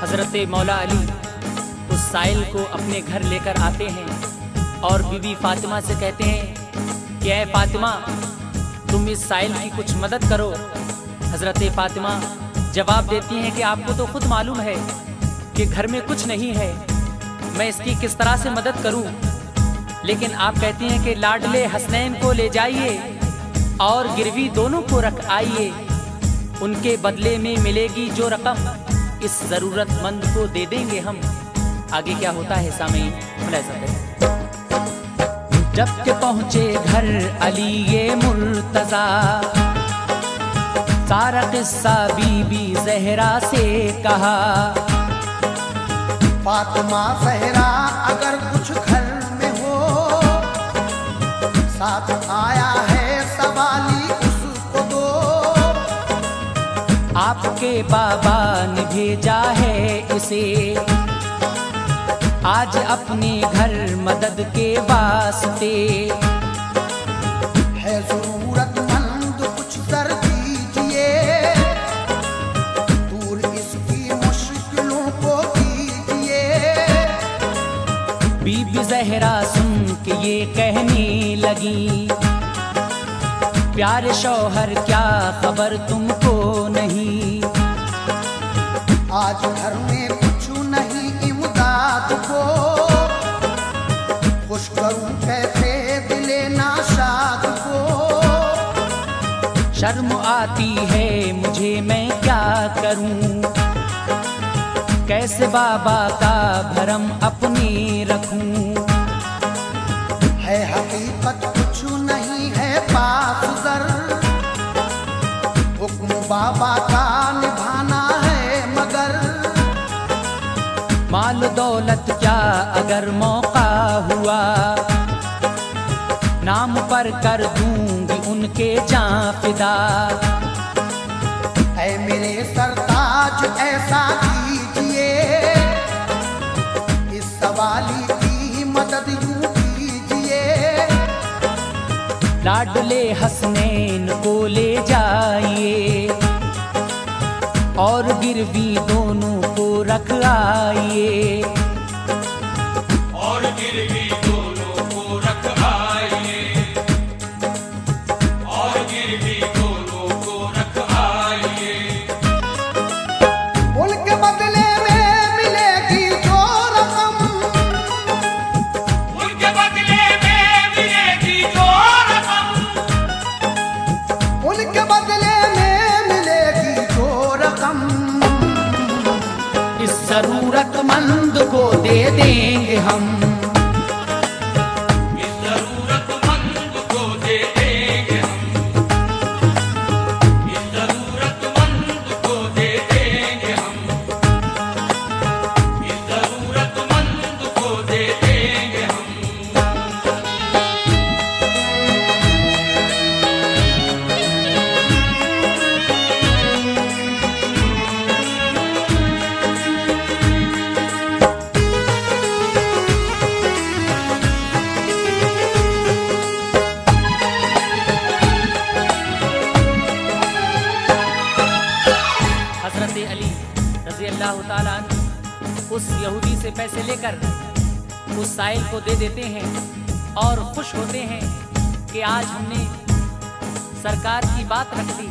हजरत मौला अली उस साइल को अपने घर लेकर आते हैं और बीबी फातिमा से कहते हैं कि ऐ फातिमा, तुम इस साइल की कुछ मदद करो। हजरत फातिमा जवाब देती हैं कि आपको तो खुद मालूम है कि घर में कुछ नहीं है, मैं इसकी किस तरह से मदद करूं। लेकिन आप कहती हैं कि लाडले हसनैन को ले जाइए और गिरवी दोनों को रख आइए, उनके बदले में मिलेगी जो रकम इस जरूरतमंद को दे देंगे हम। आगे क्या होता है सामईन मुलाहिजा करें। जब के पहुंचे घर अली ये मुर्तजा, सारा किस्सा बीबी जहरा से कहा। फातिमा ज़हरा अगर कुछ घर में हो, साथ आया है सवाली उसको दो। आपके बाबा ने भेजा है इसे आज अपने घर मदद के वास्ते। है जरूरतमंद कुछ कर दीजिए, दूर इसकी मुश्किलों को कीजिए। बीबी जहरा सुन के ये कहने लगी, प्यारे शौहर क्या खबर तुमको नहीं, आज घर में कुछ नहीं इमदाद को। खुश करूं कैसे दिले नाशाद को। शर्म आती है मुझे मैं क्या करूं, कैसे बाबा का भरम अपने रखूं। है हकीकत कुछ नहीं है पास दर, हुक्म बाबा का निभाना है मगर। माल दौलत क्या अगर मौका हुआ, नाम पर कर दूंगी उनके जान फिदा। ऐ मेरे सरताज ऐसा कीजिए, इस सवाली की मदद यूं कीजिए। लाडले हसनैन को ले जाइए और गिरवी दोनों को रख आइए। और गिरवी दोनों को रख आइए, और गिरवी दोनों को रख आइए। उनके बदले में मिलेगी जो रकम, उनके बदले में मिलेगी जो रकम, उनके बदले में मिलेगी जो रकम। इस जरूरतमंद को दे देंगे हम, इस जरूरतमंद को दे देंगे हम, इस जरूरतमंद को दे देंगे हम, इस जरूरतमंद को दे देंगे हम। हजरत अली रजी अल्लाह ताला अन्हु उस यहूदी से पैसे लेकर उस साइल को दे देते हैं और खुश होते हैं कि आज हमने सरकार की बात रख ली,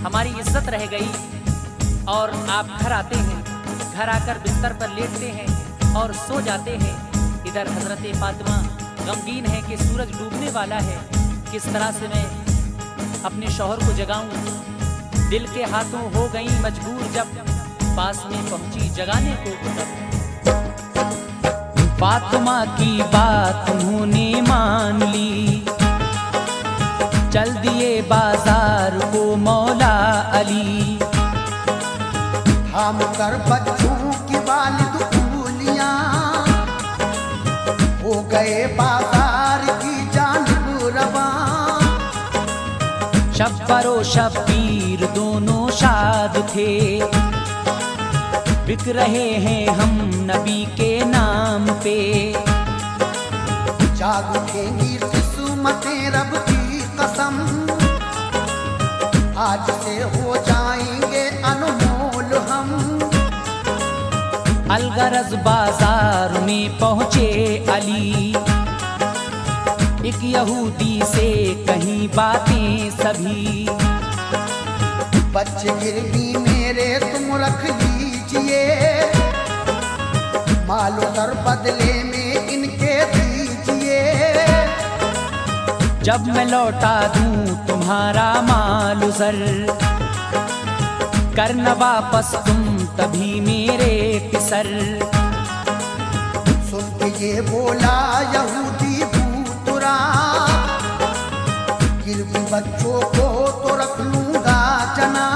हमारी इज्जत रह गई। और आप घर आते हैं, घर आकर बिस्तर पर लेटते हैं और सो जाते हैं। इधर हजरत फातिमा गमगीन है कि सूरज डूबने वाला है, किस तरह से मैं अपने शौहर को जगाऊं। दिल के हाथों हो गई मजबूर, जब पास में पहुंची जगाने को तब। फातिमा की बात उन्होंने मान ली, चल दिए बाजार को मौला अली। हम कर बच्चों की वालिद उंगलियां, हो गए बाजार की जानिब रवां। शब्बरो शब्बीर दोनों शाद थे, बिक रहे हैं हम नबी के नाम पे। जाग उठेंगी किस्मतें रब की कसम, आज से हो जाएंगे अनमोल हम। अलगरज बाजार में पहुंचे अली, एक यहूदी से कहीं बातें सभी। बच्चे गिरवी मेरे तुम रख लीजिए, मालो दर बदले में इनके दीजिए। जब मैं लौटा दूं तुम्हारा माल सर, करना वापस तुम तभी मेरे पिसर। सुन के ये बोला यहूदी भूतुरा, गिरवी बच्चों को तो रख लूंगा जना।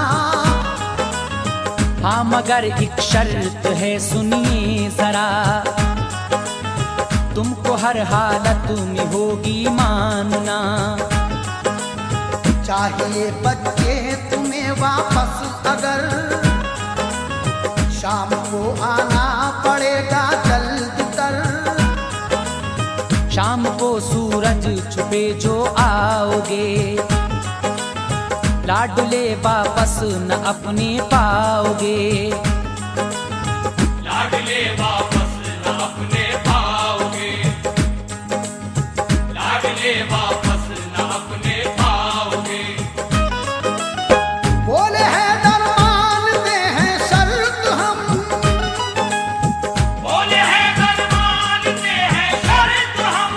हाँ मगर एक शर्त है सुनिए जरा, तुमको हर हालत में होगी मानना। चाहिए बच्चे तुम्हें वापस अगर, शाम को आना पड़ेगा जल्द तर। शाम को सूरज छुपे जो आओगे, लाडले वापस न अपने पाओगे। लाडले वापस न अपने पाओगे, लाडले वापस न अपने पाओगे। बोले हैं डर मानते हैं शर्त हम, बोले हैं डर मानते हैं शर्त हम,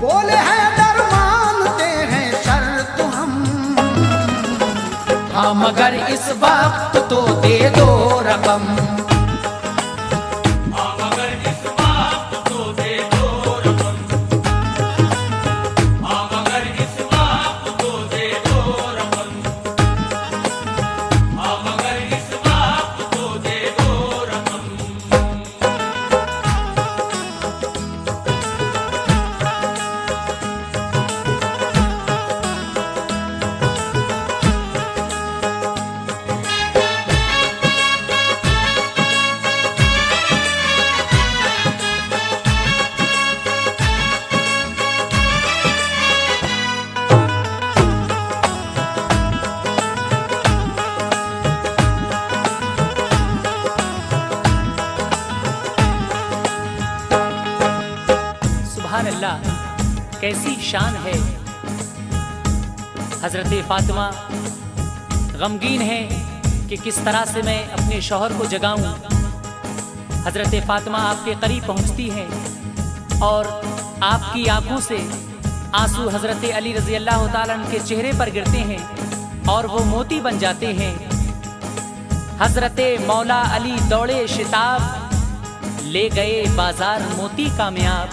बोले हैं डर मानते हैं शर्त हम। हाँ मगर इस वक्त तो दे दो रकम, हाँ मगर इस वक्त तो दे दो रकम, हाँ मगर इस वक्त तो दे दो रकम, हाँ मगर इस वक्त तो दे दो रकम। सुभान अल्लाह, कैसी शान है। हजरत फातिमा गमगीन है कि किस तरह से मैं अपने शौहर को जगाऊं। हजरत फातिमा आपके करीब पहुंचती हैं और आपकी आंखों से आंसू हजरत अली रजी अल्लाह ताला अन्हु के चेहरे पर गिरते हैं और वो मोती बन जाते हैं। हजरत मौला अली दौड़े शिताब, ले गए बाजार मोती कामयाब।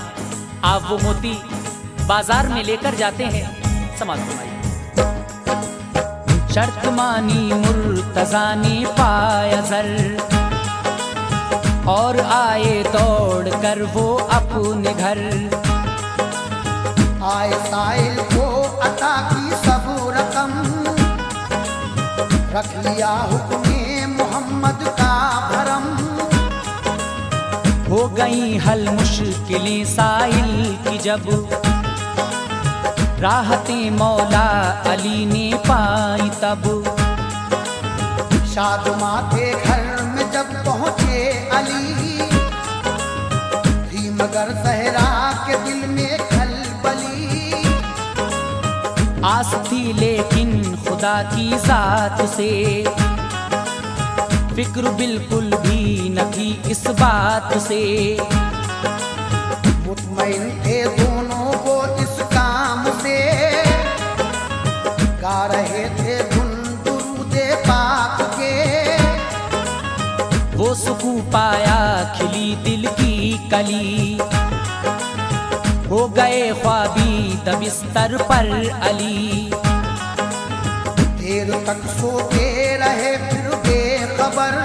आप वो मोती बाजार में लेकर जाते हैं। समाज फरमाइए। शर्त मानी मुर्तजा ने पाया जर, और आए दौड़ कर वो अपने घर। आए साइल को अता की सब रकम, रख लिया हुक्मे मोहम्मद का भरम। हो गई हल मुश्किलें साइल की जब, राहतें मौला अली ने पाई तब। शादमा के घर में जब पहुंचे अली, थी मगर सहरा के दिल में खलबली। आस थी लेकिन खुदा की जात से, फिक्र बिल्कुल भी न थी इस बात से। मुतमईन कली, हो गए ख्वाबीद बिस्तर पर अली। देर तक सोते रहे फिर बेखबर,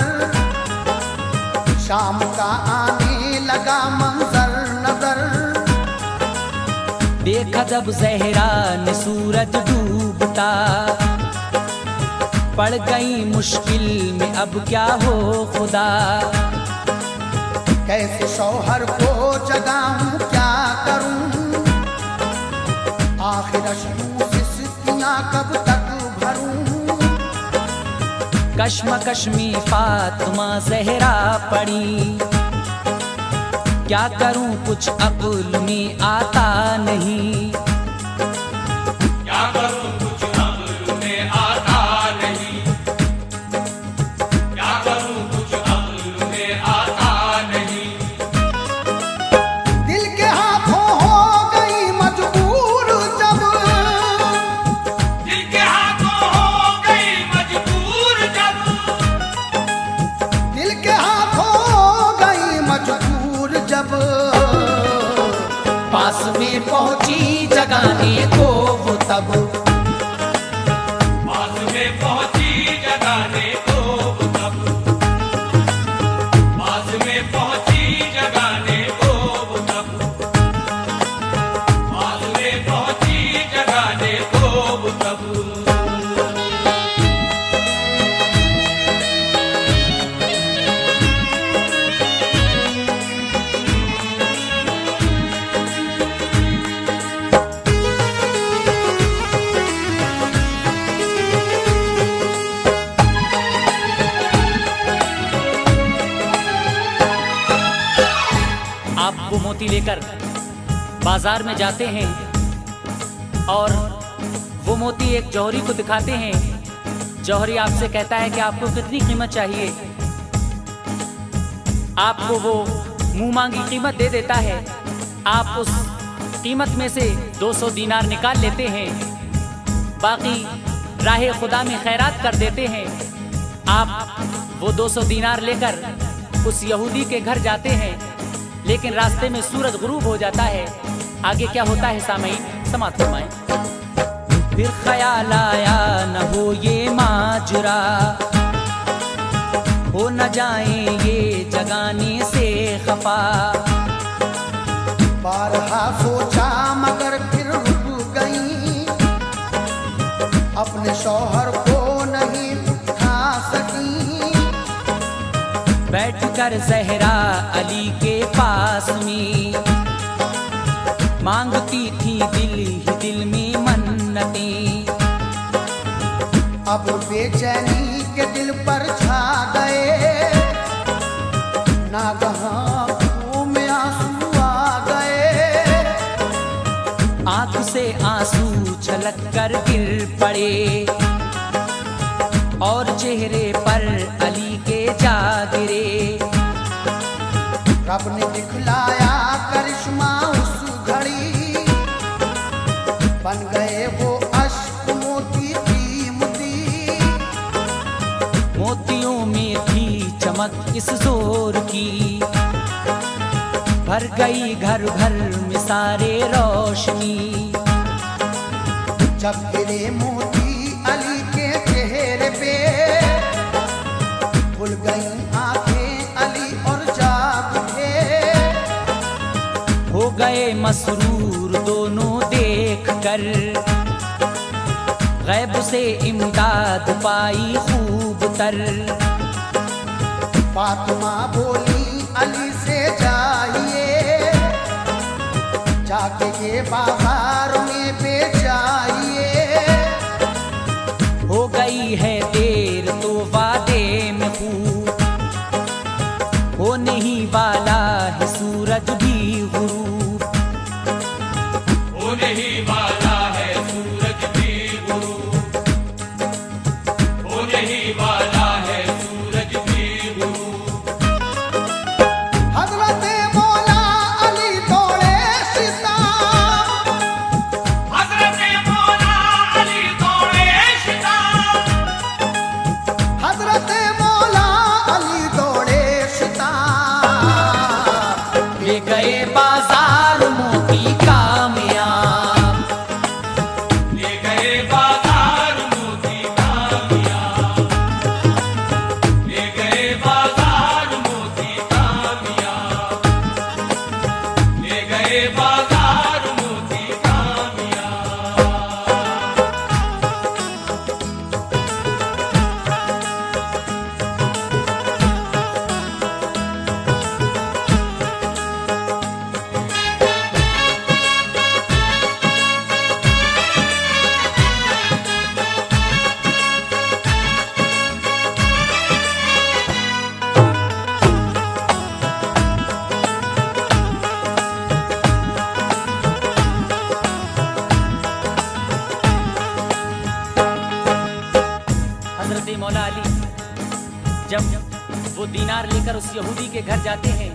शाम का आने लगा मंजर नजर। देखा जब ज़हरा ने सूरज डूबता, पड़ गई मुश्किल में अब क्या हो खुदा। कैसे शौहर को जगाऊं क्या करूं, आखिर अश्कों से सिस्कियां कब तक भरूं। कश्मकश में फातिमा ज़हरा पड़ी, क्या करूं कुछ अक़्ल में आता नहीं। क्या करूं कुछ अक़्ल में आता नहीं, क्या करूं कुछ अक़्ल में आता नहीं। दिल के हाथों हो गई मजबूर जब, दिल के हाथों हो गई मजबूर जब, दिल के हाथों हो गई मजबूर जब। पास में पहुंची जगाने को वो तब, पास में पहुंची जगाने को वो तब, पास में पहुंची जगाने को वो तब, पास में पहुंची जगाने को वो तब। आप वो मोती लेकर बाजार में जाते हैं और वो मोती एक जौहरी को दिखाते हैं। जौहरी आपसे कहता है कि आपको कितनी कीमत चाहिए। आपको वो मुंह मांगी कीमत दे देता है। आप उस कीमत में से 200 दीनार निकाल लेते हैं, बाकी राह खुदा में खैरात कर देते हैं। आप वो 200 दीनार लेकर उस यहूदी के घर जाते हैं, लेकिन रास्ते में सूरज गुरूब हो जाता है। आगे क्या होता है सामईन समाअत फरमाएं। फिर ख्याल आया न हो ये माजरा, हो न जाए ये जगाने से खफा। बारहा सोचा मगर फिर रुक गई, अपने शौहर को नहीं उठा सकी। बैठकर ज़हरा अली के पास में, मांगती थी दिल ही दिल में मन्नतें। अब बेचैनी के दिल पर छा गए, नागहां आंखों में आंसू आ गए। आंख से आंसू छलक कर गिर पड़े, और चेहरे पर अली के जा गिरे। रब ने दिखलाया करिश्मा उस घड़ी, बन गए वो अश्क मोती कीमती। मोतियों में थी चमक इस जोर की, भर गई घर घर में सारे रोशनी। जब गिरे मोती अली के चेहरे पे, खुल गई आंखें अली और जाग उठे। हो गए मसरूर दोनों देख कर, गैब से इमदाद पाई खूब तर। फातिमा बोली अली से जाइए, जाके ये बाजार में बेचाइए। हो गई है देर तो वादे में खूब, होने ही वाला है सूरज भी गुरूब। होने ही वाला है सूरज भी गुरूब, होने ही वाला है सूरज भी गुरूब। हज़रत मौला अली तोड़े सितार, बाजार मोती कामयाब, ले गए बाजार मोती कामयाब, ले गए बाजार मोती कामयाब, ले गए बाजार मोती कामयाब। हजरत मौला अली जब वो दीनार लेकर उस यहूदी के घर जाते हैं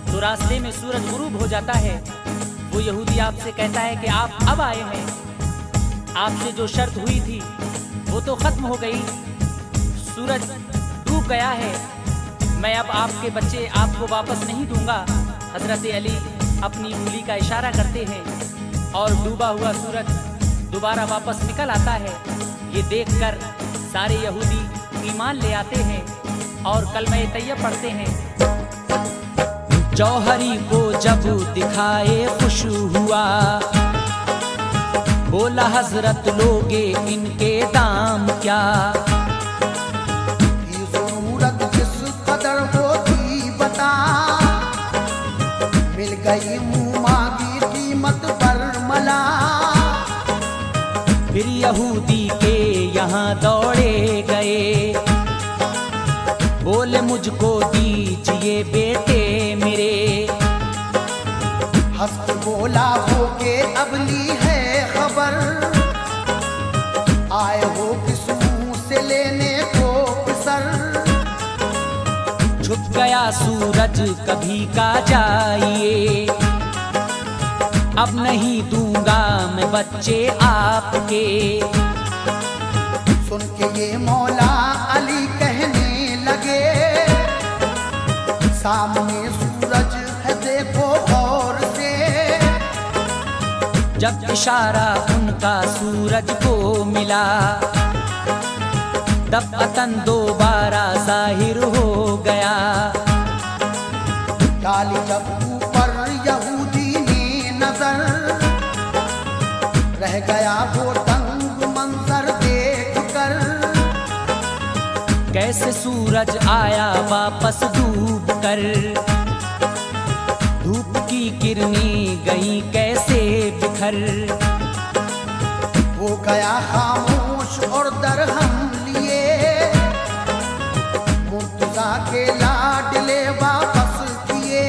तो रास्ते में सूरज गुरूब हो जाता है। वो यहूदी आपसे कहता है कि आप अब आए हैं, आपसे जो शर्त हुई थी वो तो खत्म हो गई, सूरज डूब गया है, मैं अब आपके बच्चे आपको वापस नहीं दूंगा। हजरत अली अपनी उंगली का इशारा करते हैं और डूबा हुआ सूरज दोबारा वापस निकल आता है। ये देखकर सारे यहूदी ईमान ले आते हैं और कलमे तैयब पढ़ते हैं। जौहरी को जब दिखाए खुश हुआ, बोला हजरत लोगे इनके दाम क्या। ये सूरत जिस कदर होती बता, मिल गई मुँह मांगी कीमत बरमला। फिर यहूदी के यहाँ दौड़े गए, बोले मुझको दीजिए बेटे मेरे। हंस के बोला हो के अब ली है खबर, आए हो किस मुंह से लेने को सर। छुप गया सूरज कभी का जाइए, अब नहीं दूंगा मैं बच्चे आपके। सुन के ये मौला अली कहने लगे, सामने सूरज है देखो गौर से। जब इशारा उनका सूरज को मिला, तब अतन दोबारा जाहिर हो गया। डाली जब ऊपर यहूदी ने नजर, रह गया वो तंग मंजर देख कर। कैसे सूरज आया वापस डूब कर, धूप की किरणें गई कैसे बिखर। वो गया खामोश और दरहम लिए, मुर्तजा के लाडले वापस किए।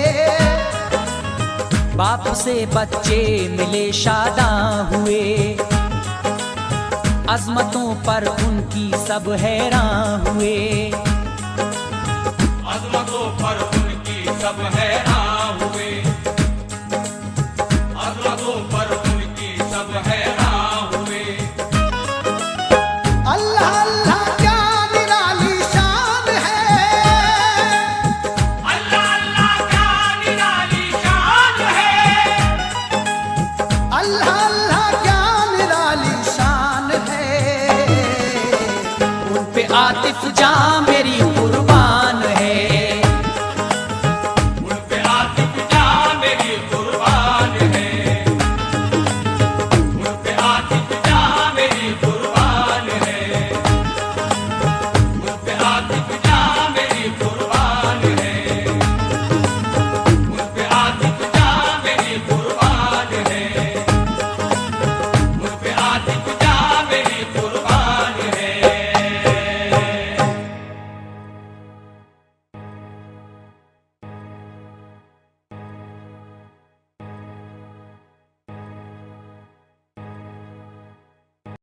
बाप से बच्चे मिले शादां हुए, अजमतों पर उनकी सब हैरान हुए। अजमतों पर उनकी सब हैरान हुए, अजमतों पर उनकी सब हैरान हुए। अल्लाह अल्लाह क्या निराली शान है, अल्लाह अल्लाह क्या निराली शान है, अल्लाह अल्लाह क्या निराली शान है। उन पे आतिफ जा मेरी